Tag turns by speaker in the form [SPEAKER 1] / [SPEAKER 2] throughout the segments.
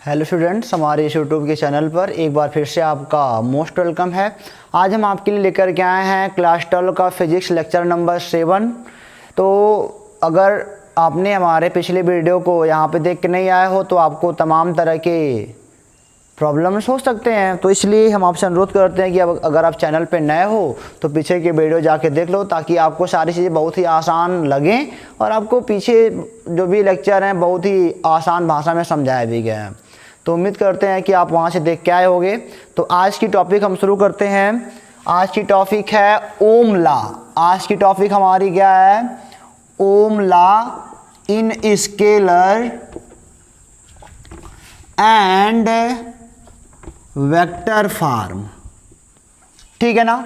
[SPEAKER 1] Hello students, हमारे इस YouTube के चैनल पर एक बार फिर से आपका मोस्ट वेलकम है। आज हम आपके लिए लेकर के आए हैं क्लास 12 का फिजिक्स लेक्चर नंबर 7। तो अगर आपने हमारे पिछले वीडियो को यहाँ पे देख के नहीं आए हो तो आपको तमाम तरह के प्रॉब्लम्स हो सकते हैं, तो इसलिए हम आपसे अनुरोध करते हैं कि अगर आप चैनल पे नए हो तो पीछे के वीडियो जाके देख लो, ताकि आपको सारी चीज़ें बहुत ही आसान लगें और आपको पीछे जो भी लेक्चर हैं बहुत ही आसान भाषा में समझाए भी गए हैं। तो उम्मीद करते हैं कि आप वहाँ से देख के आए होंगे। तो आज की टॉपिक हम शुरू करते हैं। आज की टॉपिक है ओम लॉ। आज की टॉपिक हमारी क्या है? Ohm law in scalar and vector form. ठीक है ना?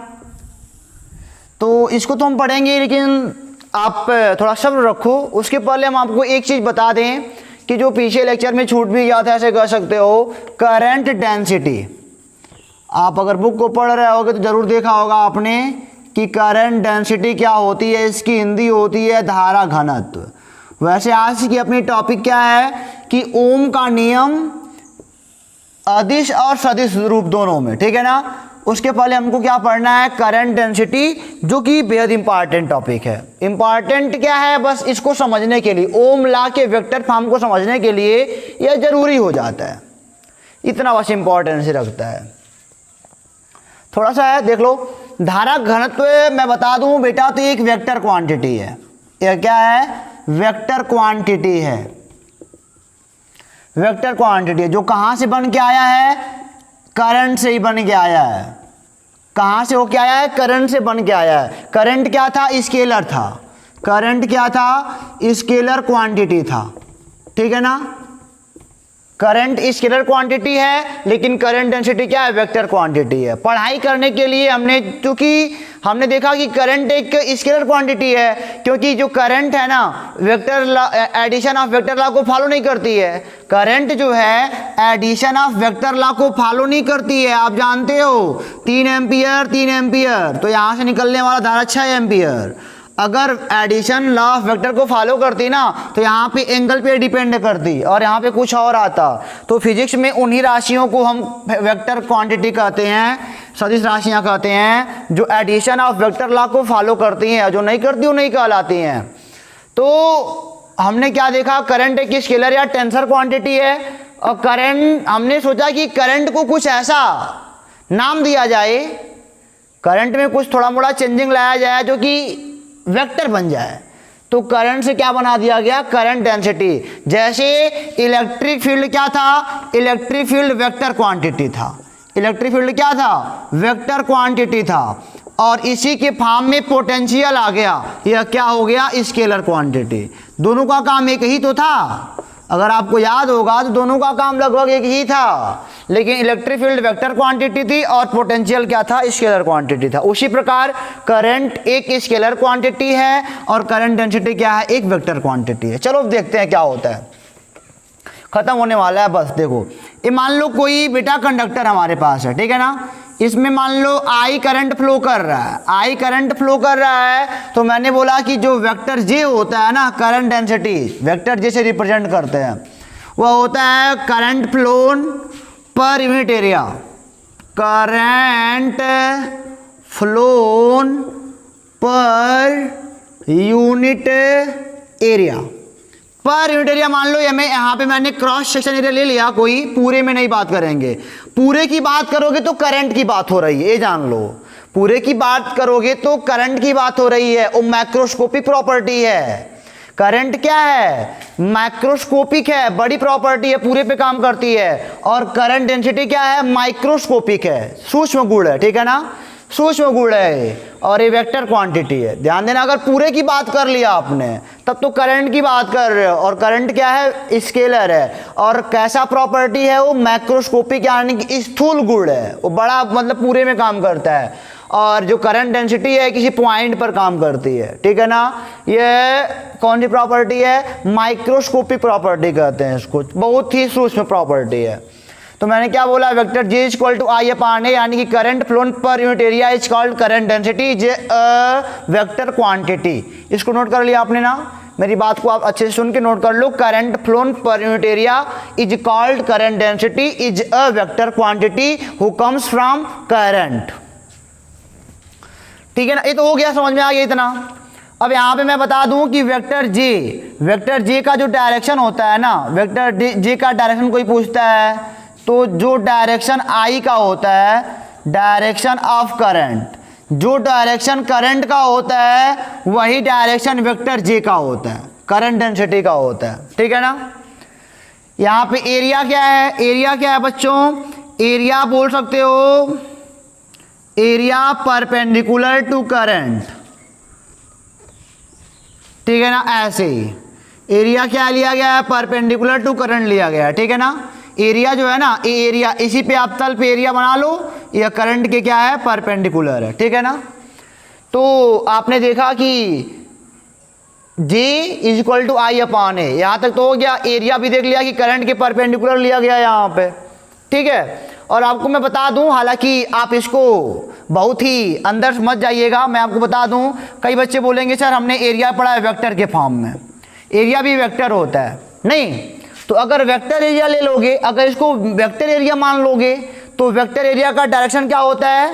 [SPEAKER 1] तो इसको तो हम पढ़ेंगे, लेकिन आप थोड़ा सब्र रखो। उसके पहले हम आपको एक चीज़ बता दें कि जो पीछे लेक्चर में छूट भी गया था, ऐसे कर सकते हो, करंट डेंसिटी। आप अगर बुक को पढ़ रहे होगे तो ज़रूर देखा होगा आपने कि करंट डेंसिटी क्या होती है। इसकी हिंदी होती है धारा घनत्व। वैसे आज की अपनी टॉपिक क्या है कि ओम का नियम अदिश और सदिश रूप दोनों में। ठीक है ना? उसके पहले हमको क्या पढ़ना है? करंट डेंसिटी, जो कि बेहद इंपॉर्टेंट टॉपिक है। इंपॉर्टेंट क्या है? बस इसको समझने के लिए, ओम लॉ के वेक्टर फॉर्म को समझने के लिए यह जरूरी हो जाता है। इतना बस इंपॉर्टेंस रखता है। थोड़ा सा है, देख लो। धारा घनत्व मैं बता दूं बेटा, तो एक वेक्टर क्वांटिटी है। यह क्या है? वेक्टर क्वांटिटी है। वेक्टर क्वांटिटी है जो कहां से बन के आया है? करंट से ही बन के आया है। कहां से हो के आया है? करंट से बन के आया है। करंट क्या था? स्केलर था। करंट क्या था? स्केलर क्वांटिटी था। ठीक है ना? करंट स्केलर क्वांटिटी है, लेकिन करंट डेंसिटी क्या है? वेक्टर क्वांटिटी है। पढ़ाई करने के लिए क्योंकि हमने देखा कि करंट एक स्केलर क्वांटिटी है, क्योंकि जो करंट है ना, vector addition of vector law को फॉलो नहीं करती है। करंट जो है एडिशन ऑफ वेक्टर लॉ को फॉलो नहीं करती है। आप जानते हो 3 एम्पियर 3 एम्पियर, तो यहां से निकलने वाला धारा 6 एम्पियर। अगर एडिशन लॉ ऑफ वेक्टर को फॉलो करती ना, तो यहाँ पे एंगल पे डिपेंड करती और यहाँ पे कुछ और आता। तो फिजिक्स में उन्हीं राशियों को हम वेक्टर क्वांटिटी कहते हैं, सदिश राशियाँ कहते हैं, जो एडिशन ऑफ वेक्टर लॉ को फॉलो करती हैं। जो नहीं करती वो नहीं कहलाती हैं। तो हमने क्या देखा? करंट एक स्केलर या टेंसर क्वांटिटी है, और करंट, हमने सोचा कि करंट को कुछ ऐसा नाम दिया जाए, करंट में कुछ थोड़ा मोड़ा चेंजिंग लाया जाए जो कि वेक्टर बन जाए। तो करंट से क्या बना दिया गया? Current density. जैसे इलेक्ट्रिक फील्ड क्या था? इलेक्ट्रिक फील्ड वेक्टर क्वांटिटी था। इलेक्ट्रिक फील्ड क्या था? वेक्टर क्वांटिटी था। और इसी के फॉर्म में पोटेंशियल आ गया, यह क्या हो गया? Scalar quantity. दोनों का काम एक ही तो था। अगर आपको याद होगा तो दोनों का काम लगभग एक ही था, लेकिन इलेक्ट्रिक फील्ड वेक्टर क्वांटिटी थी और पोटेंशियल क्या था? स्केलर क्वांटिटी था। उसी प्रकार करंट एक स्केलर क्वांटिटी है और करंट डेंसिटी क्या है? एक वेक्टर क्वांटिटी है। चलो देखते हैं क्या होता है। खत्म होने वाला है बस। देखो, ये मान लो कोई बेटा कंडक्टर हमारे पास है। ठीक है ना? इसमें मान लो आई करंट फ्लो कर रहा है। आई करंट फ्लो कर रहा है, तो मैंने बोला कि जो वेक्टर जे होता है ना, करंट डेंसिटी, वेक्टर जे से रिप्रेजेंट करते हैं, वह होता है current flowing per unit area. Current flowing per unit area. पर यूनिट एरिया मान लो यहाँ पे मैंने क्रॉस सेक्शन एरिया ले लिया, कोई पूरे में नहीं बात करेंगे। पूरे की बात करोगे तो करंट की बात हो रही है, ये जान लो। पूरे की बात करोगे तो करंट की बात हो रही है। वो मैक्रोस्कोपिक प्रॉपर्टी है। करंट क्या है? मैक्रोस्कोपिक है, बड़ी प्रॉपर्टी है, पूरे पे काम करती है। और करंट डेंसिटी क्या है? माइक्रोस्कोपिक है, सूक्ष्म गुण है। ठीक है ना? सूक्ष्म गुण है और ये वेक्टर क्वांटिटी है। ध्यान देना, अगर पूरे की बात कर लिया आपने तब तो करंट की बात कर रहे हो, और करंट क्या है? स्केलर है। और कैसा प्रॉपर्टी है वो? मैक्रोस्कोपिक, यानी कि स्थूल गुण है। वो बड़ा मतलब पूरे में काम करता है। और जो करंट डेंसिटी है किसी पॉइंट पर काम करती है। ठीक है ना? ये कौन सी प्रॉपर्टी है? माइक्रोस्कोपिक प्रॉपर्टी कहते हैं इसको, बहुत ही सूक्ष्म प्रॉपर्टी है। तो मैंने क्या बोला? Vector J is equal to I upon A, यानी कि current flowing per unit area is called current density, J vector quantity. इसको नोट कर लिया आपने ना? मेरी बात को आप अच्छे से सुन के नोट कर लो। Current flowing per unit area is called current density is a vector quantity who comes from current. ठीक है ना, ये तो हो गया, समझ में आ गया इतना। अब यहाँ पे मैं बता दूं कि वेक्टर जे का जो डायरेक्शन होता है ना, वेक्टर जे का डायरेक्शन कोई पूछता है तो जो डायरेक्शन आई का होता है, डायरेक्शन ऑफ करंट, जो डायरेक्शन करंट का होता है वही डायरेक्शन वेक्टर जे का होता है, करंट डेंसिटी का होता है। ठीक है ना। यहाँ पे एरिया क्या है, एरिया क्या है बच्चों, एरिया बोल सकते हो एरिया परपेंडिकुलर टू करंट। ठीक है ना, ऐसे ही एरिया क्या लिया गया है, परपेंडिकुलर टू करंट लिया गया है। ठीक है ना, एरिया जो है ना, ये एरिया इसी पे आप तल पे एरिया बना लो, यह करंट के क्या है, परपेंडिकुलर है। ठीक है ना। तो आपने देखा कि J is equal to I upon A, यहाँ तक तो हो गया। एरिया भी देख लिया कि करंट के परपेंडिकुलर लिया गया यहाँ पे। ठीक है, और आपको मैं बता दूं, हालांकि आप इसको बहुत ही अंदर मत जाइएगा, मैं आपको बता दूं, कई बच्चे बोलेंगे सर हमने एरिया पढ़ा है वेक्टर के फॉर्म में, एरिया भी वेक्टर होता है। नहीं, तो अगर वेक्टर एरिया ले लोगे, अगर इसको वेक्टर एरिया मान लोगे तो वेक्टर एरिया का डायरेक्शन क्या होता है,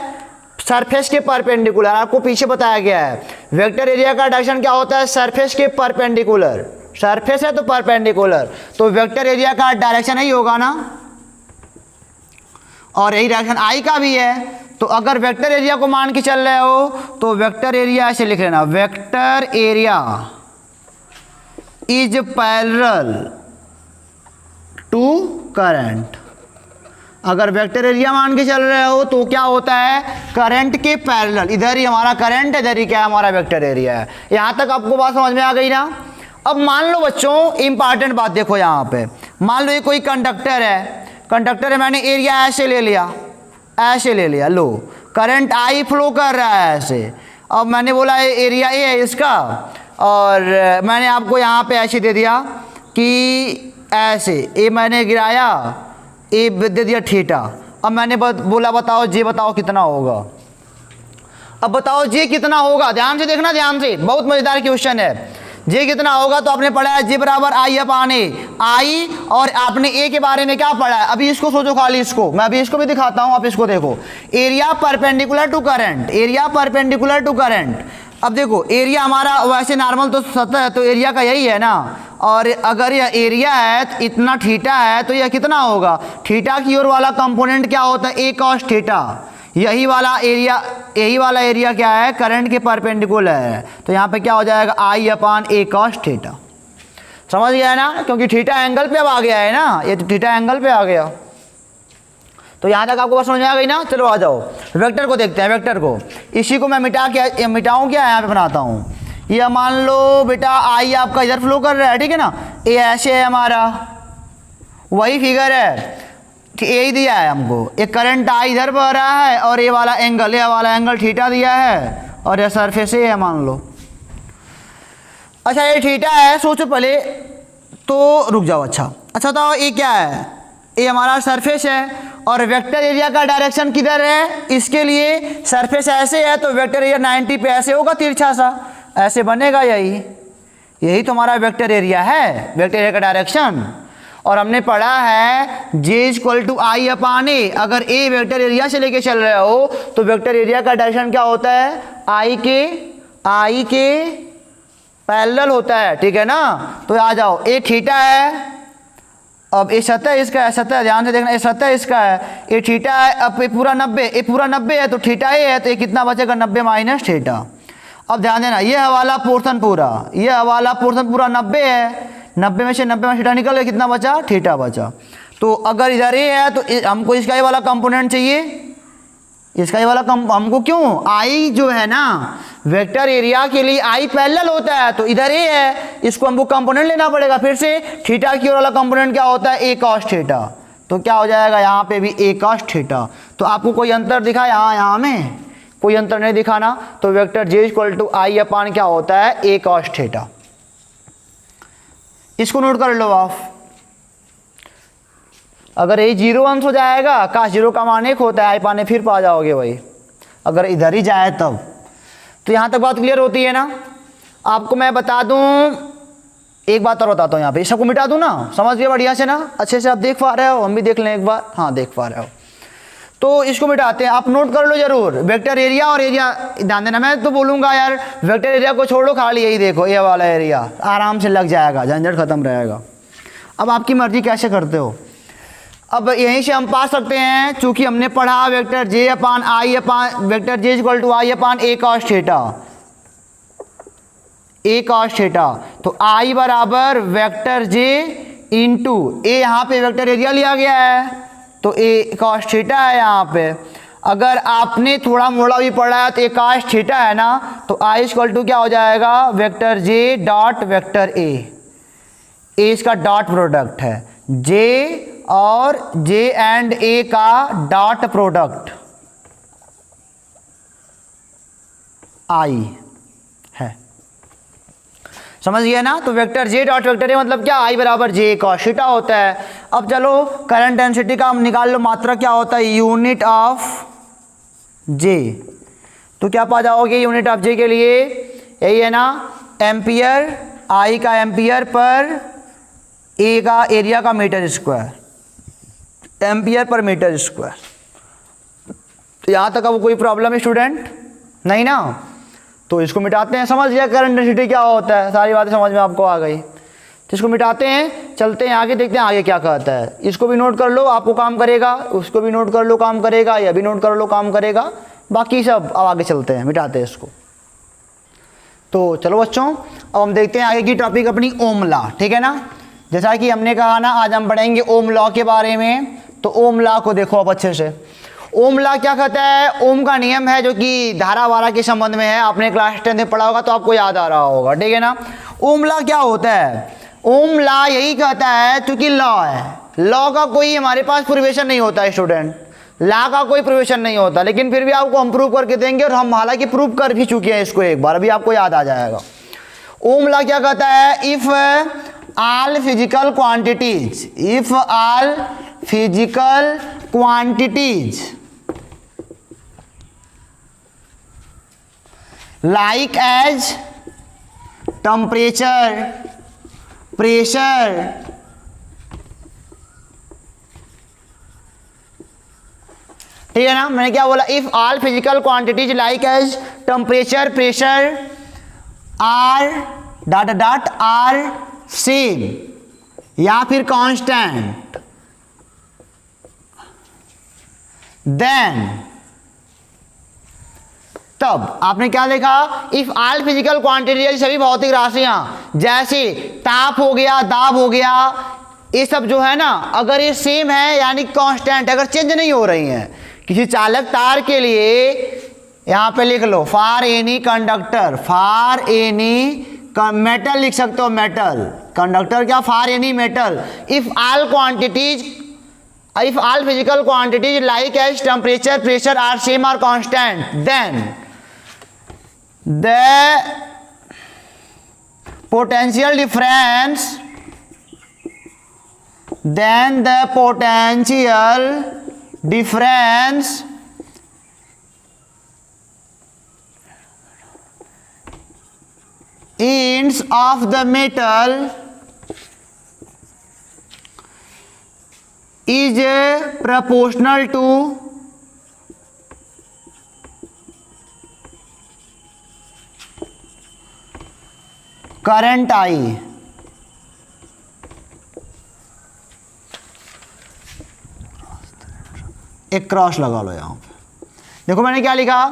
[SPEAKER 1] सरफेस के परपेंडिकुलर। आपको पीछे बताया गया है वेक्टर एरिया का डायरेक्शन क्या होता है, सरफेस के परपेंडिकुलर। सरफेस है तो परपेंडिकुलर, तो वेक्टर एरिया का डायरेक्शन यही होगा ना, और यही डायरेक्शन आई का भी है। तो अगर वेक्टर एरिया को मान के चल रहे हो तो वेक्टर एरिया ऐसे लिख लेना, vector area is parallel to current. अगर वेक्टर एरिया मान के चल रहे हो तो क्या होता है, करंट के पैरेलल। इधर ही हमारा करंट है, इधर ही क्या है, हमारा वेक्टर एरिया है। यहां तक आपको बात समझ में आ गई ना। अब मान लो बच्चों, इंपॉर्टेंट बात देखो यहाँ पे, मान लो ये कोई कंडक्टर है, कंडक्टर है, मैंने एरिया ऐसे ले लिया, ऐसे ले लिया, लो करंट आई फ्लो कर रहा है ऐसे। अब मैंने बोला एरिया ए है इसका, और मैंने आपको यहाँ पे ऐसे दे दिया कि ऐसे, ए मैंने गिराया, ए दे दिया थीटा। अब मैंने बोला बताओ जे बताओ कितना होगा। अब बताओ जे कितना होगा, ध्यान से देखना, ध्यान से, बहुत मजेदार क्वेश्चन है। जे कितना होगा तो आपने पढ़ा है जे बराबर आई अपॉन ए, आई, और आपने ए के बारे में क्या पढ़ा है, अभी इसको सोचो खाली, इसको मैं अभी इसको भी दिखाता हूं, आप इसको देखो, area perpendicular to current, area perpendicular to current. अब देखो एरिया हमारा वैसे नॉर्मल तो सतह है, तो एरिया का यही है ना, और अगर यह एरिया है तो इतना थीटा है, तो यह कितना होगा, थीटा की ओर वाला कंपोनेंट क्या होता है, ए कॉस थीटा। यही वाला एरिया क्या है, करंट के परपेंडिकुलर है, तो यहाँ पे क्या हो जाएगा, आई अपॉन ए कॉस थीटा। समझ गया है ना, क्योंकि थीटा एंगल पे अब आ गया है ना, ये तो थीटा एंगल पे आ गया। तो यहाँ तक आपको बात समझ में आ गई ना। चलो आ जाओ वेक्टर को देखते हैं, वेक्टर को, इसी को मैं मिटाऊँ क्या, यहाँ पे बनाता हूँ। ये मान लो बेटा आई आपका इधर फ्लो कर रहा है, ठीक है ना, ये ऐसे है हमारा, वही फिगर है, यही दिया है हमको, एक करंट आई इधर बह रहा है, और ये वाला एंगल थीटा दिया है, और ये सरफेस है मान लो। अच्छा ये थीटा है, सोचो पहले तो, रुक जाओ, अच्छा तो ये क्या है, ये हमारा सरफेस है, और वेक्टर एरिया का डायरेक्शन किधर है, इसके लिए सरफेस ऐसे है, तो वेक्टर एरिया 90 पे ऐसे होगा, तिरछा सा ऐसे बनेगा, यही तो हमारा वेक्टर एरिया है, वेक्टर एरिया का डायरेक्शन। और हमने पढ़ा है J equal to I upon A, अगर ए वेक्टर एरिया से लेके चल रहे हो तो वेक्टर एरिया का डायरेक्शन क्या होता है, आई के पैरेलल होता है। ठीक है ना, तो आ जाओ, ए थीटा है, अब ये सतह इसका है, सतह ध्यान से देखना, ये सतह इसका है, ये थीटा है, अब ये पूरा 90 है, तो थीटा ए है, तो ये कितना बचेगा, 90 माइनस थीटा। अब ध्यान देना, ये हवाला पोर्शन पूरा 90 है, 90 में से थीटा निकल गया, कितना बचा, थीटा बचा। तो अगर इधर ये है तो हमको इसका ये वाला कंपोनेंट चाहिए, इसका ये वाला हमको, क्यों, आई जो है ना वेक्टर एरिया के लिए आई पैरेलल होता है, तो इधर ये है, इसको हमको कंपोनेंट लेना पड़ेगा फिर से, थीटा की ओर वाला कंपोनेंट क्या होता है, ए कॉस थीटा। तो क्या हो जाएगा, यहाँ पे भी ए कॉस थीटा। तो आपको कोई अंतर दिखा यहाँ में, कोई अंतर नहीं दिखाना, तो vector J equal to I upon क्या होता है, ए कॉस थीटा। इसको नोट कर लो आप। अगर ये 0 अंश हो जाएगा, का 0 का मान 1 होता है, आई पाने फिर पा जाओगे भाई, अगर इधर ही जाए तब। तो यहाँ तक बात क्लियर होती है ना। आपको मैं बता दूं, एक बात और बताता हूँ यहाँ पे, सबको मिटा दूँ ना, समझ गए बढ़िया से ना, अच्छे से आप देख पा रहे हो, हम भी देख लें एक बार, हाँ देख पा रहे हो। तो इसको मिटाते हैं, आप नोट कर लो जरूर, वेक्टर एरिया और एरिया ध्यान देना। मैं तो बोलूँगा यार वेक्टर एरिया को छोड़ो, खाली यही देखो, ये वाला एरिया आराम से लग जाएगा, झंझट खत्म रहेगा। अब आपकी मर्जी कैसे करते हो। अब यहीं से हम पा सकते हैं, चूंकि हमने पढ़ा vector J upon I upon vector J equal to I upon A cos theta, A cos theta, तो आई बराबर वेक्टर जे इंटू ए, यहाँ पे वेक्टर एरिया लिया गया है तो ए कॉस थीटा है यहाँ पे। अगर आपने थोड़ा मोड़ा भी पढ़ा है तो ए कॉस थीटा है ना, तो आई इक्वल टू क्या हो जाएगा, vector J dot vector A इसका डॉट प्रोडक्ट है, जे और जे एंड ए का डॉट प्रोडक्ट आई है, समझ गया ना। तो vector J dot vector A मतलब क्या, आई बराबर जे कॉस थीटा होता है। अब चलो करंट डेंसिटी का हम निकाल लो, मात्रा क्या होता है, यूनिट ऑफ जे, तो क्या पा जाओगे यूनिट ऑफ जे के लिए, यही है ना, एम्पियर, आई का एम्पियर पर ए का एरिया का metre square, ampere per metre square. तो यहाँ तक अब कोई प्रॉब्लम है स्टूडेंट, नहीं ना। तो इसको मिटाते हैं, समझ गया करंट डेंसिटी क्या होता है, सारी बातें समझ में आपको आ गई। तो इसको मिटाते हैं, चलते हैं आगे, देखते हैं आगे क्या कहता है। इसको भी नोट कर लो, आपको काम करेगा, उसको भी नोट कर लो, काम करेगा, यह भी नोट कर लो, काम करेगा, बाकी सब अब आगे चलते हैं, मिटाते हैं इसको। तो चलो बच्चों, अब हम देखते हैं आगे की टॉपिक अपनी ओम लॉ, ठीक है ना। जैसा कि हमने कहा ना, आज हम पढ़ेंगे ओम लॉ के बारे में। तो ओम लॉ को देखो अब अच्छे से। ओम लॉ क्या कहता है, ओम का नियम है जो कि धारा वारा के संबंध में है, आपने क्लास 10 में पढ़ा होगा तो आपको याद आ रहा होगा, ठीक है ना। ओम लॉ क्या होता है, ओम लॉ यही कहता है, क्योंकि लॉ है, लॉ का कोई हमारे पास प्रोविजन नहीं होता है स्टूडेंट, लॉ का कोई प्रोविजन नहीं होता, लेकिन फिर भी आपको हम प्रूव करके देंगे, और हम हालांकि प्रूव कर भी चुके हैं इसको एक बार, अभी आपको याद आ जाएगा। ओम लॉ क्या कहता है, if all physical quantities, if all physical quantities like as temperature, pressure, ठीक है ना। मैंने क्या बोला, if all physical quantities like as temperature, pressure are dot dot are same या फिर कांस्टेंट, देन तब आपने क्या देखा, इफ ऑल फिजिकल क्वांटिटी, सभी भौतिक राशियां जैसे ताप हो गया, दाब हो गया, ये सब जो है ना, अगर ये सेम है यानी कांस्टेंट, अगर चेंज नहीं हो रही हैं, किसी चालक तार के लिए यहां पे लिख लो for any conductor, for any metal लिख सकते हो, मेटल कंडक्टर क्या, for any metal, if all quantities, if all physical quantities like as temperature, pressure are same are constant, then the potential difference, then the potential difference ends of the metal is proportional to current I। एक cross लगा लो यहाँ पे, देखो मैंने क्या लिखा,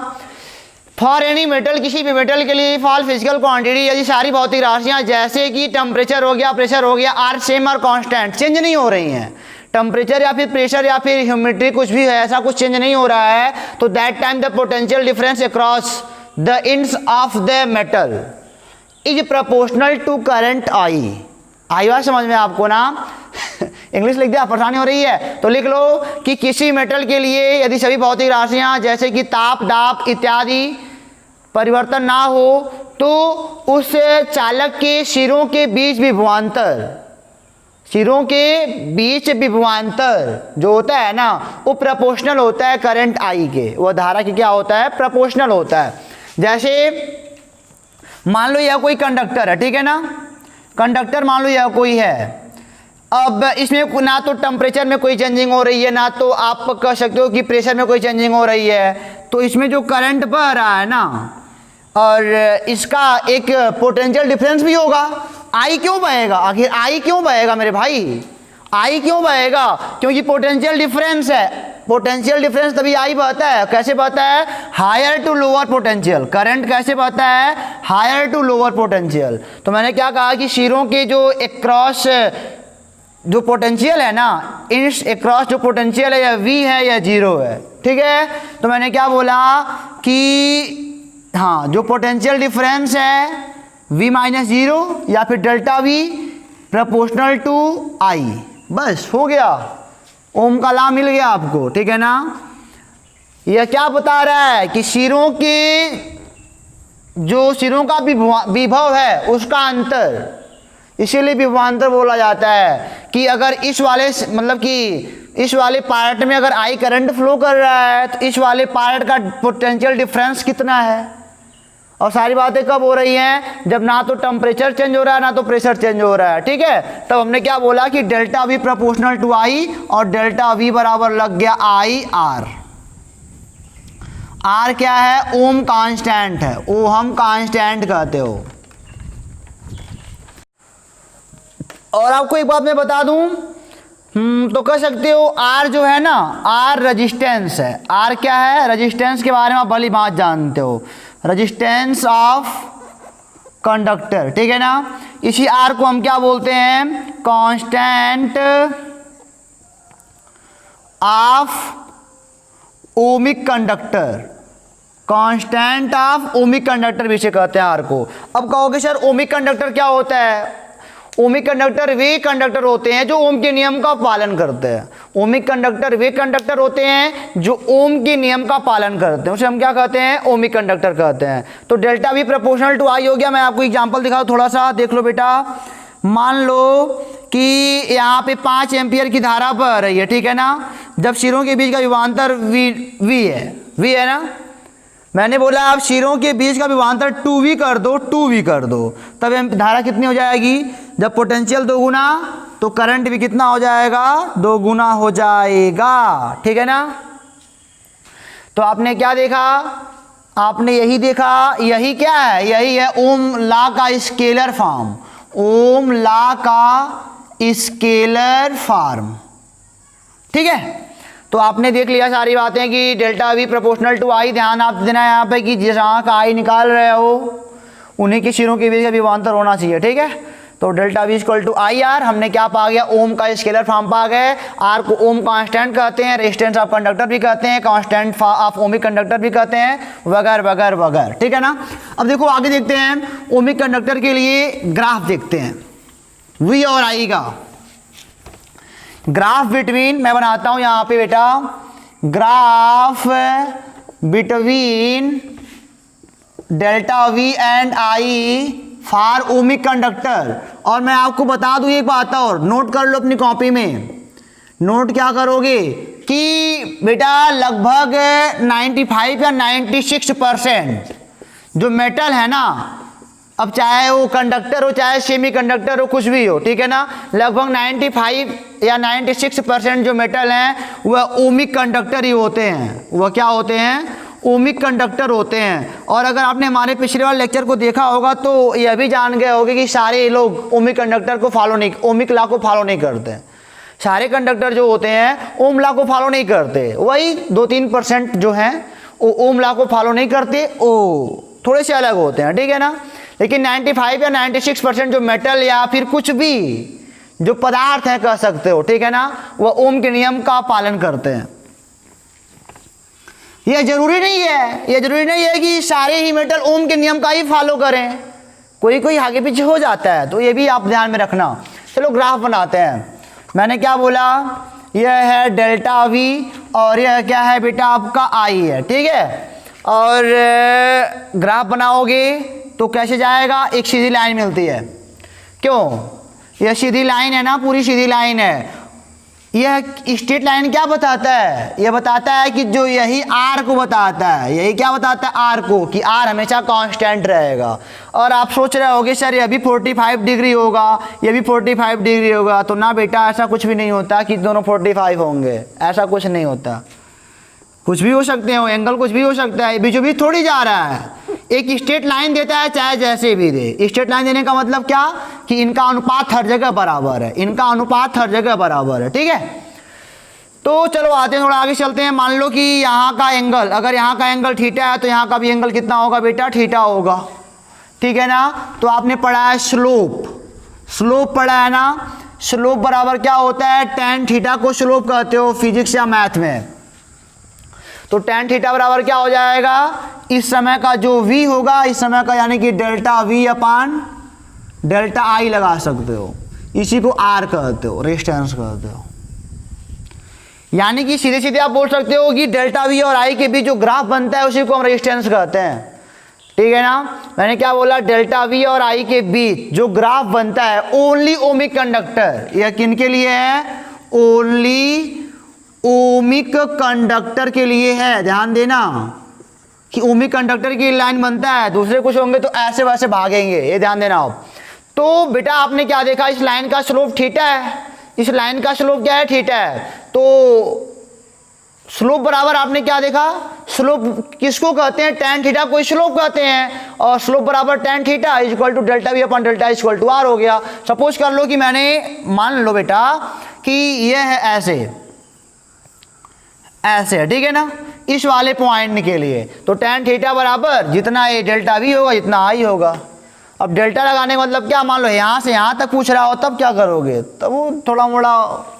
[SPEAKER 1] for any metal, किसी भी मेटल के लिए, फॉर फिजिकल क्वांटिटी, यदि सारी भौतिक राशियां जैसे कि टेम्परेचर हो गया, प्रेशर हो गया, R same are constant, change नहीं हो रही हैं, टेम्परेचर या फिर प्रेशर या फिर ह्यूमिडिटी कुछ भी है, ऐसा कुछ चेंज नहीं हो रहा है, तो that time the potential difference across the ends of the metal is proportional to current I. आई बात समझ में आपको ना, इंग्लिश लिख दिया, परेशानी हो रही है तो लिख लो कि किसी मेटल के लिए यदि सभी भौतिक राशियां जैसे कि ताप, दाब इत्यादि परिवर्तन ना हो, तो उस चालक के सिरों के बीच विभवांतर, सिरों के बीच विभवांतर जो होता है ना, वो प्रोपोर्शनल होता है करंट आई के, वो धारा के क्या होता है, प्रोपोर्शनल होता है। जैसे मान लो यह कोई कंडक्टर है, ठीक है ना, कंडक्टर मान लो यह कोई है। अब इसमें ना तो टेम्परेचर में कोई चेंजिंग हो रही है, ना तो आप कह सकते हो कि प्रेशर में कोई चेंजिंग हो रही है, तो इसमें जो करंट बह रहा है ना, और इसका एक पोटेंशियल डिफरेंस भी होगा। आई क्यों बहेगा? आखिर आई क्यों बहेगा मेरे भाई? आई क्यों बहेगा? क्योंकि पोटेंशियल डिफरेंस है। पोटेंशियल डिफरेंस तभी आई बहता है। कैसे बहता है? Higher to lower potential. Current कैसे बहता है? Higher to lower potential. तो मैंने क्या कहा कि सिरों के जो एक्रॉस जो पोटेंशियल है ना, इन एक्रॉस जो पोटेंशियल है, या वी है या जीरो है, ठीक है। तो मैंने क्या बोला कि हाँ, जो पोटेंशियल डिफरेंस है v माइनस जीरो या फिर डेल्टा v प्रोपोर्शनल टू आई, बस हो गया, ओम का लॉ मिल गया आपको, ठीक है ना। यह क्या बता रहा है कि सिरों के जो सिरों का विभव है उसका अंतर, इसीलिए विभवांतर बोला जाता है कि अगर इस वाले मतलब कि इस वाले पार्ट में अगर आई करंट फ्लो कर रहा है तो इस वाले पार्ट का पोटेंशियल डिफरेंस कितना है। और सारी बातें कब हो रही हैं? जब ना तो टेम्परेचर चेंज हो रहा है ना तो प्रेशर चेंज हो रहा है, ठीक है। तब हमने क्या बोला कि डेल्टा वी प्रोपोर्शनल टू आई, और डेल्टा वी बराबर लग गया आई आर। आर क्या है? ओम कांस्टेंट है, ओहम कांस्टेंट कहते हो। और आपको एक बात मैं बता दूं, तो कह सकते हो आर जो है ना, आर रेजिस्टेंस है। आर क्या है? रेजिस्टेंस के बारे में आप भली बात जानते हो, रेजिस्टेंस ऑफ कंडक्टर, ठीक है ना। इसी आर को हम क्या बोलते हैं? Constant of ohmic conductor. Constant of ohmic conductor भी से कहते हैं आर को। अब कहोगे सर ओमिक कंडक्टर क्या होता है? ओमिक कंडक्टर वे कंडक्टर होते हैं जो ओम के नियम का पालन करते हैं। ओमिक कंडक्टर वे कंडक्टर होते हैं जो ओम के नियम का पालन करते हैं, उसे हम क्या कहते हैं? ओमिक कंडक्टर कहते हैं। तो डेल्टा वी प्रोपोर्शनल टू आई हो गया। मैं आपको एग्जांपल दिखाऊं, थोड़ा सा देख लो बेटा। मान लो कि यहाँ पे 5 एम्पियर की धारा बह रही है, ठीक है ना। जब सिरों के बीच का विभवांतर वी है ना, मैंने बोला आप सिरों के बीच का विभवांतर 2v कर दो, 2v कर दो, तब धारा कितनी हो जाएगी? जब पोटेंशियल 2 गुना तो करंट भी कितना हो जाएगा? 2 गुना हो जाएगा, ठीक है ना। तो आपने क्या देखा? आपने यही देखा। यही क्या है? यही है ओम लॉ का स्केलर फॉर्म। ओम लॉ का स्केलर फॉर्म, ठीक है। तो आपने देख लिया सारी बातें कि डेल्टा वी प्रोपोर्शनल टू आई। ध्यान आप देना यहाँ पे कि जहाँ का आई निकाल रहे हो उन्हीं के सिरों के बीच का विभवांतर होना चाहिए, ठीक है। तो delta V equal to I R, हमने क्या पा गया? ओम का स्केलर फॉर्म पा गए। आर को ओम कांस्टेंट कहते हैं, रेजिस्टेंस ऑफ कंडक्टर भी कहते हैं, कांस्टेंट ऑफ ओमिक कंडक्टर भी कहते हैं, वगैरह वगैरह वगैरह, ठीक है ना। अब देखो आगे देखते हैं, ओमिक कंडक्टर के लिए ग्राफ देखते हैं वी और आई का। ग्राफ बिटवीन, मैं बनाता हूं यहां पे बेटा, graph between delta we and I for ohmic conductor. और मैं आपको बता दूं एक बात और, नोट कर लो अपनी कॉपी में। नोट क्या करोगे कि बेटा लगभग 95 या 96% जो मेटल है ना, अब चाहे वो कंडक्टर हो चाहे सेमी कंडक्टर हो, कुछ भी हो, ठीक है ना, लगभग 95 या 96% जो मेटल हैं वह ओमिक कंडक्टर ही होते हैं। वह क्या होते हैं? ओमिक कंडक्टर होते हैं। और अगर आपने हमारे पिछले वाले लेक्चर को देखा होगा तो यह भी जान गए होंगे कि सारे लोग ओमिक कंडक्टर को फॉलो नहीं, ओमिक लॉ को फॉलो नहीं करते। सारे कंडक्टर जो होते हैं ओम लॉ को फॉलो नहीं करते, वही 2-3% जो हैं वो ओम लॉ को फॉलो नहीं करते, वो थोड़े से अलग होते हैं, ठीक है ना। लेकिन 95 या 96% जो मेटल या फिर कुछ भी जो पदार्थ है कह सकते हो, ठीक है ना, वह ओम के नियम का पालन करते हैं। यह जरूरी नहीं है, यह जरूरी नहीं है कि सारे ही मेटल ओम के नियम का ही फॉलो करें, कोई कोई आगे पीछे हो जाता है, तो ये भी आप ध्यान में रखना। चलो ग्राफ बनाते हैं। मैंने क्या बोला? यह है डेल्टा वी और यह क्या है बेटा? आपका आई है, ठीक है। और ग्राफ बनाओगे तो कैसे जाएगा? एक सीधी लाइन मिलती है, क्यों? यह सीधी लाइन है ना, पूरी सीधी लाइन है। यह स्ट्रेट लाइन क्या बताता है, यह बताता है कि जो यही आर को बताता है, यही क्या बताता है आर को, कि आर हमेशा कांस्टेंट रहेगा। और आप सोच रहे होगे सर ये भी 45 डिग्री होगा, ये भी 45 डिग्री होगा, तो ना बेटा ऐसा कुछ भी नहीं होता कि दोनों 45 होंगे, ऐसा कुछ नहीं होता। कुछ भी हो सकते हैं, एंगल कुछ भी हो सकता है, बीचों बीच थोड़ी जा रहा है। एक स्ट्रेट लाइन देता है चाहे जैसे भी दे। स्ट्रेट लाइन देने का मतलब क्या, कि इनका अनुपात हर जगह बराबर है, इनका अनुपात हर जगह बराबर है, ठीक है। तो चलो आते हैं, थोड़ा आगे चलते हैं। मान लो कि यहाँ का एंगल, अगर यहाँ का एंगल थीटा है तो यहाँ का भी एंगल कितना होगा बेटा, थीटा होगा, ठीक है ना। तो आपने पढ़ा है स्लोप, स्लोप पढ़ा है ना। स्लोप बराबर क्या होता है, tan थीटा को स्लोप कहते हो फिजिक्स या मैथ में। तो tan थीटा बराबर क्या हो जाएगा, इस समय का जो v होगा, इस समय का यानी कि delta v upon delta i लगा सकते हो, इसी को r कहते हो, रेजिस्टेंस कहते हो। यानी कि सीधे सीधे आप बोल सकते हो कि डेल्टा v और i के बीच जो ग्राफ बनता है उसी को हम रेजिस्टेंस कहते हैं, ठीक है ना। मैंने क्या बोला, डेल्टा v और i के बीच जो ग्राफ बनता है ओनली ओमिक कंडक्टर, यह किन के लिए है, ओनली ओमिक कंडक्टर के लिए है। ध्यान देना कि ओमिक कंडक्टर की लाइन बनता है, दूसरे कुछ होंगे तो ऐसे वैसे भागेंगे, ये ध्यान देना आप। तो बेटा आपने क्या देखा, इस लाइन का स्लोप थीटा है, इस लाइन का स्लोप क्या है, थीटा है। तो स्लोप बराबर आपने क्या देखा, स्लोप किसको कहते हैं, tan थीटा को स्लोप कहते हैं, और स्लोप बराबर tan theta is equal to delta v upon delta is equal to r हो गया। सपोज कर लो कि मैंने, मान लो बेटा कि यह है ऐसे ऐसे, ठीक है ना, इस वाले पॉइंट के लिए। तो tan थीटा बराबर जितना ये डेल्टा v होगा जितना i होगा। अब डेल्टा लगाने का मतलब क्या, मान लो यहाँ से यहाँ तक पूछ रहा हो तब क्या करोगे, तब वो थोड़ा मोड़ा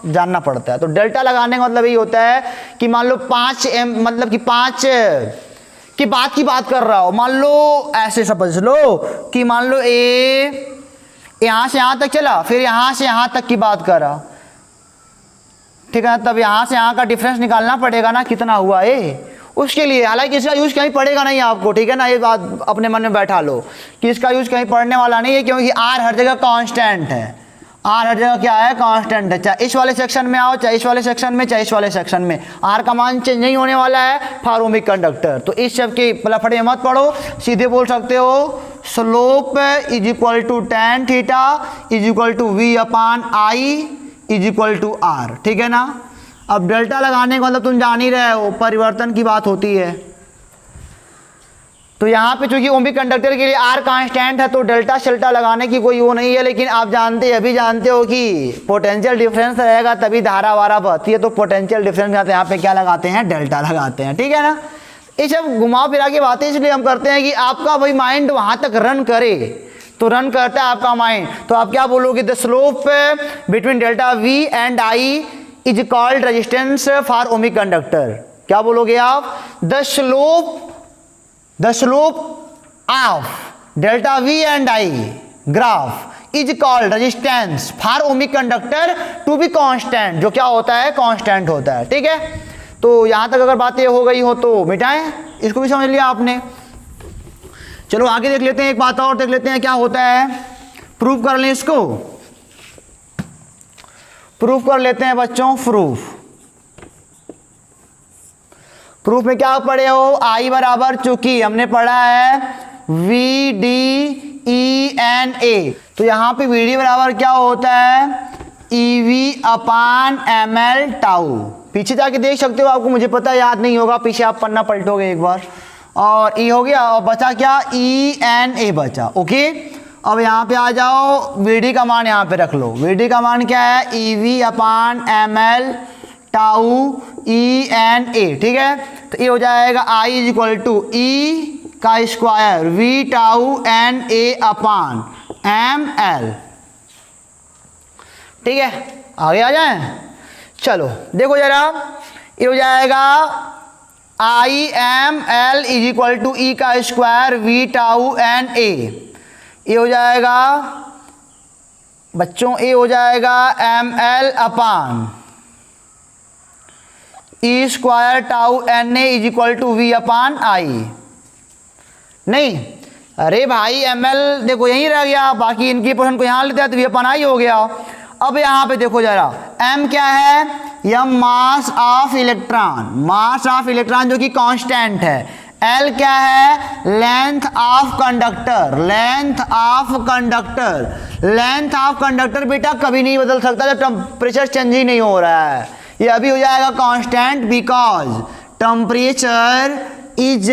[SPEAKER 1] जानना पड़ता है। तो डेल्टा लगाने का मतलब यही होता है कि मान लो 5m, मतलब कि 5 की बात कर रहा हो। मान लो ऐसे समझ लो कि मान लो ए यहाँ से यहाँ तक चला, फिर यहाँ से यहाँ तक की बात करा, ठीक है। तब यहाँ से यहाँ का डिफरेंस निकालना पड़ेगा ना, कितना हुआ ये, उसके लिए। हालांकि इसका यूज कहीं पड़ेगा नहीं आपको, ठीक है ना, ये बात अपने मन में बैठा लो कि इसका यूज कहीं पढ़ने वाला नहीं है, क्योंकि आर हर जगह कांस्टेंट है, आर हर जगह क्या है, कांस्टेंट है। चाहे इस वाले सेक्शन में आओ, चाहे इस वाले सेक्शन में, चाहे इस वाले सेक्शन में, आर का मान चेंज नहीं होने वाला है फॉर ओमिक कंडक्टर। तो इस सब के लफड़े मत पढ़ो, सीधे बोल सकते हो slope is equal to tan theta is equal to v upon i is equal to r, ठीक है ना। अब डेल्टा लगाने का मतलब तुम जान ही रहे हो, परिवर्तन की बात होती है। तो यहाँ पे चूंकि ओमिक कंडक्टर के लिए r कांस्टेंट है तो डेल्टा शेल्टा लगाने की कोई वो नहीं है। लेकिन आप अभी जानते हो कि पोटेंशियल डिफरेंस रहेगा तभी धारा वारा बहती है, तो पोटेंशियल डिफरेंस यहाँ पे क्या लगाते हैं, डेल्टा लगाते हैं, ठीक है ना। ये सब घुमा फिरा के बातें इसलिए हम करते हैं कि आपका भाई माइंड वहाँ तक रन करे, तो रन करता है आपका माइंड। तो आप क्या बोलोगे, the slope between delta v and i is called resistance for ohmic conductor. क्या बोलोगे आप, the slope of delta v and i graph is called resistance for ohmic conductor to be constant, जो क्या होता है, कांस्टेंट होता है, ठीक है। तो यहां तक अगर बातें हो गई हो तो मिटाएं, इसको भी समझ लिया आपने। चलो आगे देख लेते हैं, एक बात और देख लेते हैं क्या होता है, प्रूफ कर लें इसको, प्रूफ कर लेते हैं बच्चों। प्रूफ में क्या पढ़े हो, आई बराबर, चूंकि हमने पढ़ा है V D E N A, तो यहाँ पे वी डी बराबर क्या होता है, E V upon M L tau. पीछे जाके देख सकते हो, आपको मुझे पता याद नहीं होगा, पीछे आप पन्ना पलटोगे एक बार। और ई हो गया, और बचा क्या, ई एन ए बचा, ओके। अब यहाँ पे आ जाओ, वी डी का मान यहाँ पे रख लो। वी डी का मान क्या है, E V upon M L tau E N A, ठीक है। तो ये हो जाएगा आई इज इक्वल टू ई का square we tau N A upon M L, ठीक है। आगे आ जाए, चलो देखो जरा, ये हो जाएगा I m l is equal to ई का square we tau N a. ये हो जाएगा बच्चों, ये हो जाएगा m l upon e square tau N a is equal to v upon I. नहीं, अरे भाई एम एल देखो यहीं रह गया, बाकी इनकी पोर्शन को यहाँ लेते हैं तो वी अपान आई हो गया। अब यहाँ पे देखो जरा, m क्या है, यह mass of electron, mass of electron जो कि कांस्टेंट है। l क्या है, length of conductor, length of conductor, length of conductor बेटा कभी नहीं बदल सकता जब टेम्परेचर चेंज ही नहीं हो रहा है, ये अभी हो जाएगा constant because temperature is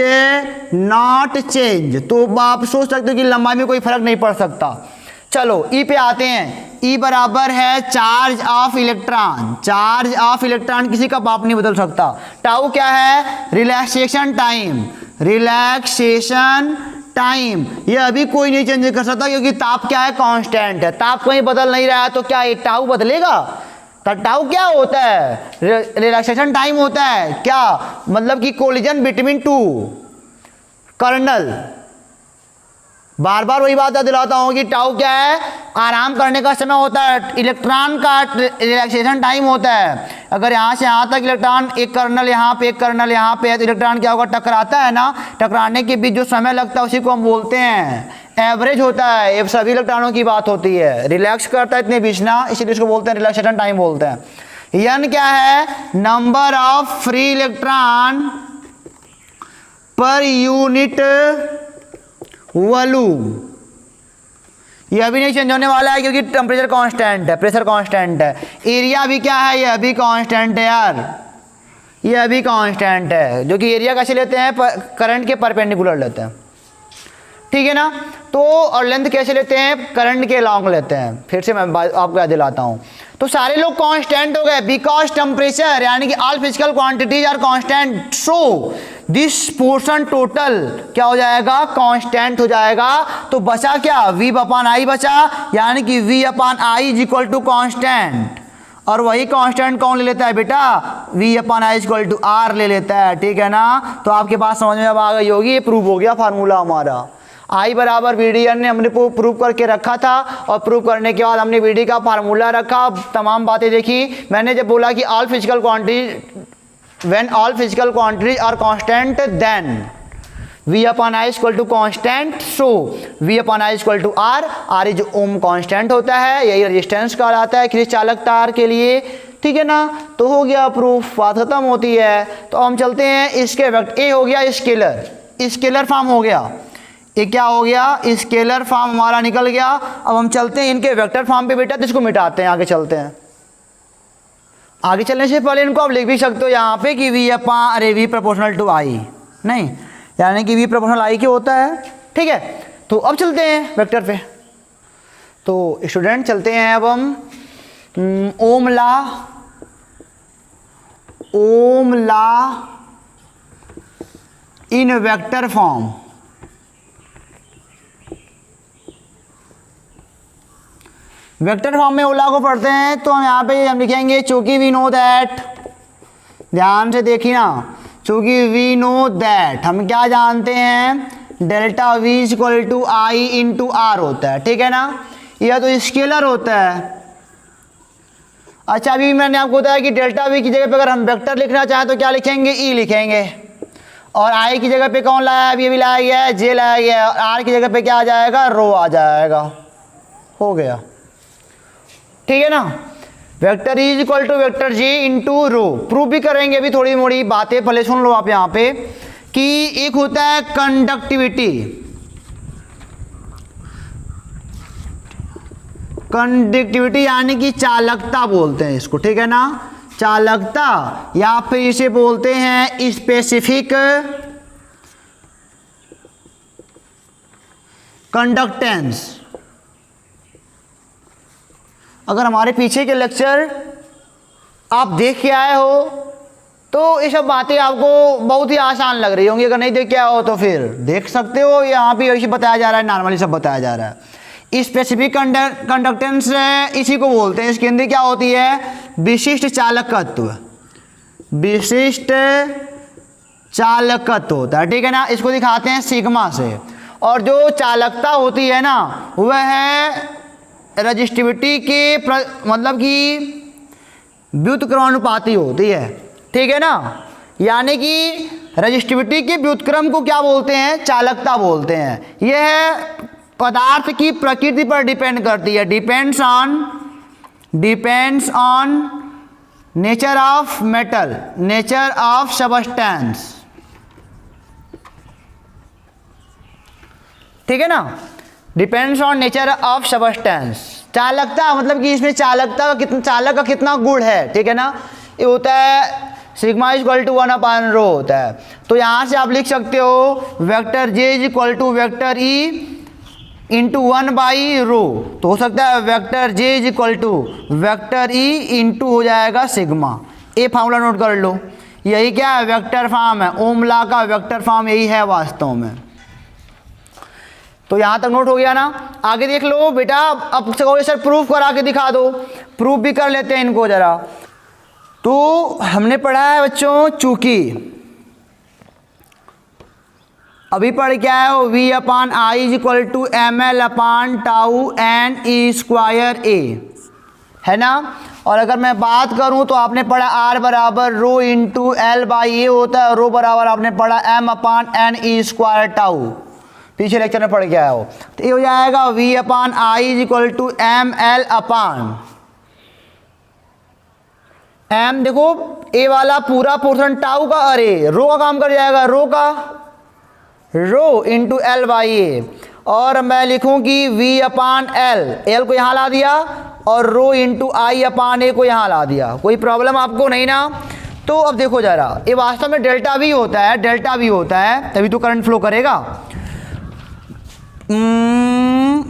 [SPEAKER 1] not change. तो आप सोच सकते हो कि लंबाई में कोई फर्क नहीं पड़ सकता। चलो ई पे आते हैं, ई बराबर है charge of electron, charge of electron किसी का बाप नहीं बदल सकता। टाउ क्या है, रिलैक्सेशन टाइम, रिलैक्सेशन टाइम, ये अभी कोई नहीं चेंज कर सकता क्योंकि ताप क्या है, कांस्टेंट है, ताप कहीं बदल नहीं रहा है, तो क्या ये टाउ बदलेगा? तो टाउ क्या होता है, रिलैक्सेशन टाइम होता है, क्या मतलब कि कोलिजन बिटवीन टू कर्नल। बार बार वही बात दिलाता हूँ कि टाउ क्या है, आराम करने का समय होता है, इलेक्ट्रॉन का रिलैक्सेशन टाइम होता है। अगर यहाँ से यहाँ तक इलेक्ट्रॉन, एक कर्नल यहाँ पे एक कर्नल यहाँ पे है, तो इलेक्ट्रॉन क्या होगा, टकराता है ना, टकराने के बीच जो समय लगता है उसी को हम बोलते हैं एवरेज होता है। ये सभी इलेक्ट्रॉनों की बात होती है, रिलैक्स करता है इतने बीच ना, इसीलिए इसको बोलते हैं रिलैक्सेशन टाइम बोलते हैं। एन क्या है, number of free electron per unit volume, ये अभी नहीं चेंज होने वाला है क्योंकि टेम्परेचर कांस्टेंट है, प्रेशर कांस्टेंट है। एरिया भी क्या है, ये अभी कांस्टेंट है यार, ये अभी कांस्टेंट है, जो कि एरिया कैसे लेते हैं, करंट के परपेंडिकुलर लेते हैं, ठीक है ना। तो और लेंथ कैसे लेते हैं, करंट के लॉन्ग लेते हैं। फिर से मैं आपको याद दिलाता हूँ, तो सारे लोग कांस्टेंट हो गए बिकॉज टेम्परेचर यानी कि all physical quantities are constant, so this portion total क्या हो जाएगा, कांस्टेंट हो जाएगा। तो बचा क्या, v अपॉन आई बचा, यानी कि v upon I is equal to constant, और वही कांस्टेंट कौन ले लेता है बेटा, v upon I is equal to r ले लेता है, ठीक है ना। तो आपके पास समझ में अब आ गई होगी, ये प्रूव हो गया फार्मूला हमारा। आई बराबर वी डी एन ने हमने प्रूव करके रखा था, और प्रूव करने के बाद हमने वी डी का फार्मूला रखा, तमाम बातें देखी। मैंने जब बोला कि all physical quantity when all physical quantities are constant then v upon I is equal to constant, so v upon I is equal to r is ohm constant होता है, यही रेजिस्टेंस कहलाता है किसी चालक तार के लिए, ठीक है ना। तो हो गया प्रूफ, बात खत्म होती है। तो हम चलते हैं इसके वेक्टर, ए हो गया स्केलर, स्केलर फॉर्म हो गया, ये क्या हो गया, स्केलर फॉर्म हमारा निकल गया। अब हम चलते हैं इनके वेक्टर फॉर्म पे बेटा, तो इसको मिटाते हैं, आगे चलते हैं। आगे चलने से पहले इनको आप लिख भी सकते हो यहाँ पे कि वी अपॉन, अरे वी प्रोपोर्शनल टू आई नहीं, यानी कि वी प्रोपोर्शनल आई के होता है, ठीक है। तो अब चलते हैं वेक्टर पे। तो स्टूडेंट चलते हैं अब हम Ohm law in vector form. Vector form में ओला को पढ़ते हैं, तो हम यहाँ पे हम लिखेंगे चूंकि वी नो दैट, ध्यान से देखिए ना, चूंकि वी नो दैट, हम क्या जानते हैं, delta V is equal to I into R होता है, ठीक है ना। यह तो स्केलर होता है। अच्छा, अभी मैंने आपको बताया कि डेल्टा वी की जगह पे अगर हम वेक्टर लिखना चाहें तो क्या लिखेंगे, ई लिखेंगे, और आई की जगह पे कौन लाया है, अभी अभी लाया गया है, जे लाया गया है, और आर की जगह पे क्या आ जाएगा, रो आ जाएगा, हो गया, ठीक है ना। Vector is equal to vector J into rho. Proof भी करेंगे अभी, थोड़ी मोड़ी बातें पहले सुन लो आप यहाँ पे, कि एक होता है कंडक्टिविटी, कंडक्टिविटी यानी कि चालकता बोलते हैं इसको, ठीक है ना, चालकता, या फिर इसे बोलते हैं स्पेसिफिक कंडक्टेंस। अगर हमारे पीछे के लेक्चर आप देख के आए हो तो ये सब बातें आपको बहुत ही आसान लग रही होंगी, अगर नहीं देख के आए हो तो फिर देख सकते हो, यहाँ पे ऐसे बताया जा रहा है, नॉर्मली सब बताया जा रहा है। स्पेसिफिक कंडक्टेंस इसी को बोलते हैं, इसके अंदर क्या होती है, विशिष्ट चालकत्व, विशिष्ट चालकत्व होता है, ठीक है ना। इसको दिखाते हैं सिग्मा से, और जो चालकता होती है ना वह है रजिस्टिविटी के मतलब कि व्युत्क्रमानुपाती होती है, ठीक है ना। यानी कि रजिस्टिविटी के व्युत्क्रम को क्या बोलते हैं, चालकता बोलते हैं। यह पदार्थ की प्रकृति पर डिपेंड करती है, depends on depends on nature of metal, nature of substance, ठीक है ना, depends on nature of substance. चालकता मतलब कि इसमें चालकता का कितना, चालक का कितना गुण है, ठीक है ना, ये होता है सिग्मा इज इक्वल टू 1/रो होता है। तो यहाँ से आप लिख सकते हो vector J is equal to vector E into 1/रो, तो हो सकता है vector J is equal to vector E into हो जाएगा सिग्मा। ये फार्मूला नोट कर लो, यही क्या है, वेक्टर फॉर्म है, ओम लॉ का वेक्टर फॉर्म यही है वास्तव में। तो यहाँ तक नोट हो गया ना। आगे देख लो बेटा, अब कहोगे सर प्रूफ करा के दिखा दो, प्रूफ भी कर लेते हैं इनको जरा। तो हमने पढ़ा है बच्चों, चूंकि अभी पढ़ क्या है, V/I इज इक्वल टू ml/टाउ n e स्क्वायर a, है ना। और अगर मैं बात करूं तो आपने पढ़ा R बराबर रो इंटू L/A होता है, रो बराबर आपने पढ़ा m/n e स्क्वायर टाउ, पीछे लेक्चर में पढ़ के आया हो। तो ये हो जाएगा V/I is equal to ml/m, देखो ए वाला पूरा पोर्शन टाउ का अरे रो का काम कर जाएगा, रो इंटू L/A, और मैं लिखूं कि V/L को यहाँ ला दिया और रो इंटू I/A को यहाँ ला दिया। कोई प्रॉब्लम आपको नहीं ना। तो अब देखो जरा, ये वास्तव में डेल्टा V होता है, डेल्टा V होता है तभी तो करंट फ्लो करेगा।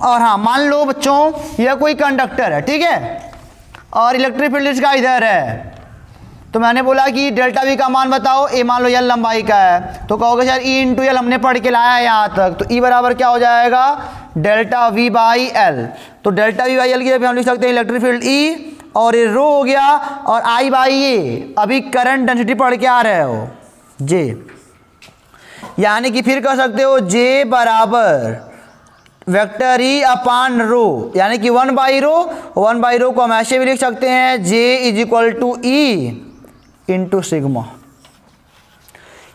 [SPEAKER 1] और हाँ, मान लो बच्चों यह कोई कंडक्टर है, ठीक है, और इलेक्ट्रिक फील्ड इसका इधर है, तो मैंने बोला कि डेल्टा V का मान बताओ, ए मान लो L लंबाई का है, तो कहोगे सर E इंटू L हमने पढ़ के लाया है यहाँ तक, तो E बराबर क्या हो जाएगा, डेल्टा V/L। तो डेल्टा V/L की जगह हम लिख सकते हैं इलेक्ट्रिक फील्ड E, और ये रो हो गया, और I/A अभी करंट डेंसिटी पढ़ के आ रहे हो J, यानी कि फिर कह सकते हो J बराबर वेक्टर E/रो, यानी कि 1/रो को हम ऐसे भी लिख सकते हैं J is equal to E into sigma.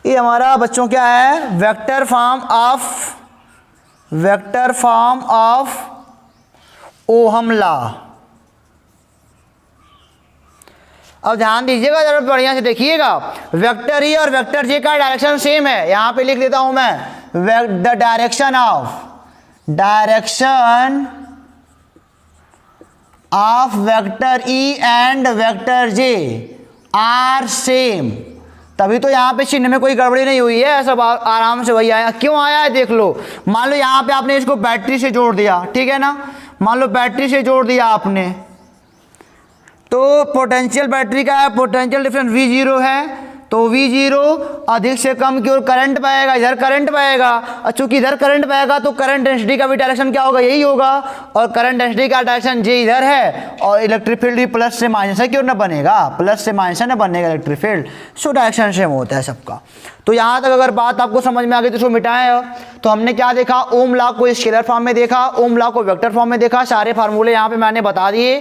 [SPEAKER 1] ये हमारा बच्चों क्या है, vector form of ohm law. अब ध्यान दीजिएगा जरा, बढ़िया से देखिएगा, वेक्टर E और वेक्टर J का डायरेक्शन सेम है। यहां पे लिख देता हूं मैं, the direction of vector E and vector J are same, तभी तो यहाँ पे चिन्ह में कोई गड़बड़ी नहीं हुई है, सब आराम से वही आया। क्यों आया है देख लो, मान लो यहाँ पे आपने इसको बैटरी से जोड़ दिया, ठीक है ना, मान लो बैटरी से जोड़ दिया आपने, तो पोटेंशियल बैटरी का है, पोटेंशियल डिफरेंस V0 है, तो V0 अधिक से कम की ओर करंट पाएगा, इधर करंट पाएगा, और चूंकि इधर करंट पाएगा तो करंट डेंसिटी का भी डायरेक्शन क्या होगा, यही होगा, और करंट डेंसिटी का डायरेक्शन J इधर है, और इलेक्ट्रिक फील्ड भी प्लस से माइनस की ओर ना बनेगा, प्लस से माइनस ना बनेगा electric field, so direction same होता है सबका। तो यहाँ तक अगर बात आपको समझ में आ गई तो इसको मिटाएं। तो हमने क्या देखा, ओम लॉ को स्केलर फॉर्म में देखा, ओम लॉ को वेक्टर फॉर्म में देखा, सारे फार्मूले यहाँ पे मैंने बता दिए।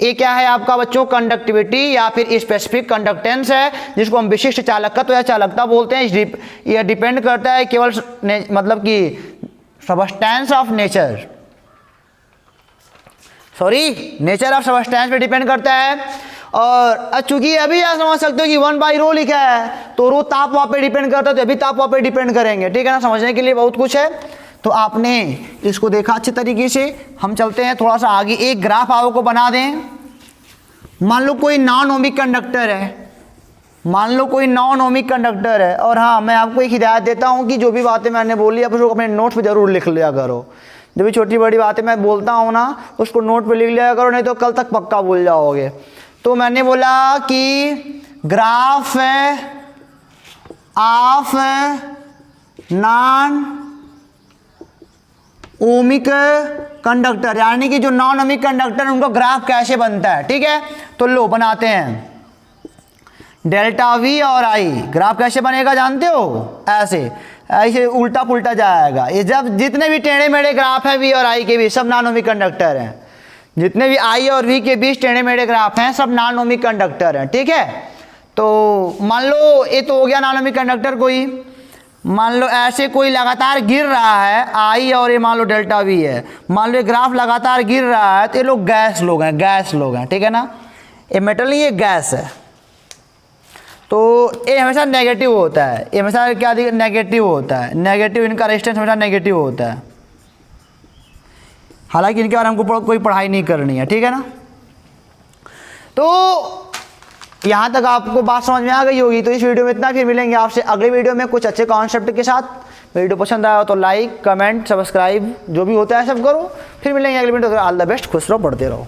[SPEAKER 1] ये क्या है आपका बच्चों, कंडक्टिविटी या फिर स्पेसिफिक कंडक्टेंस है, जिसको हम विशिष्ट चालकत्व या चालकता बोलते हैं। यह डिपेंड करता है केवल मतलब कि substance of nature, nature of substance पे डिपेंड करता है। और चूंकि अभी आप समझ सकते हो कि 1/रो लिखा है, तो रो ताप वहाँ पे डिपेंड करता है, तो अभी ताप वहाँ पे डिपेंड करेंगे, ठीक है ना, समझने के लिए बहुत कुछ है। तो आपने इसको देखा अच्छे तरीके से। हम चलते हैं थोड़ा सा आगे, एक ग्राफ आपको बना दें। मान लो कोई नॉन ओमिक कंडक्टर है, और हाँ मैं आपको एक हिदायत देता हूँ कि जो भी बातें मैंने बोली आप उसको अपने नोट्स पे जरूर लिख लिया करो। जो भी छोटी बड़ी बातें मैं बोलता हूँ ना, उसको नोट पे लिख लिया करो, नहीं तो कल तक पक्का भूल जाओगे। तो मैंने बोला कि graph of non ohmic conductor, यानी कि जो नॉन ओमिक कंडक्टर है उनका ग्राफ कैसे बनता है, ठीक है। तो लो बनाते हैं, डेल्टा V और I ग्राफ कैसे बनेगा जानते हो, ऐसे उल्टा पुल्टा जाएगा। ये जब जितने भी टेढ़े मेढ़े ग्राफ हैं V और I के भी, सब नॉन ओमिक कंडक्टर हैं। जितने भी I और V के बीच टेढ़े मेढ़े ग्राफ हैं, सब नॉन ओमिक कंडक्टर हैं, ठीक है। तो मान लो ये तो हो गया नॉन ओमिक कंडक्टर कोई, मान लो ऐसे कोई लगातार गिर रहा है आई और ये मान लो डेल्टा वी है, मान लो ये ग्राफ लगातार गिर रहा है तो ये लोग गैस लोग हैं, गैस लोग हैं, ठीक है ना। ये मेटल नहीं, ये गैस है, तो ये हमेशा नेगेटिव होता है, ये हमेशा क्या नेगेटिव होता है, नेगेटिव, इनका रेजिस्टेंस हमेशा नेगेटिव होता है। हालांकि इनके बारे में हमको कोई पढ़ाई नहीं करनी है, ठीक है ना। तो यहाँ तक आपको बात समझ में आ गई होगी। तो इस वीडियो में इतना, फिर मिलेंगे आपसे अगले वीडियो में कुछ अच्छे कॉन्सेप्ट के साथ। वीडियो पसंद आया हो तो लाइक, कमेंट, सब्सक्राइब जो भी होता है सब करो। फिर मिलेंगे अगले वीडियो। ऑल द बेस्ट, खुश रहो, पढ़ते रहो।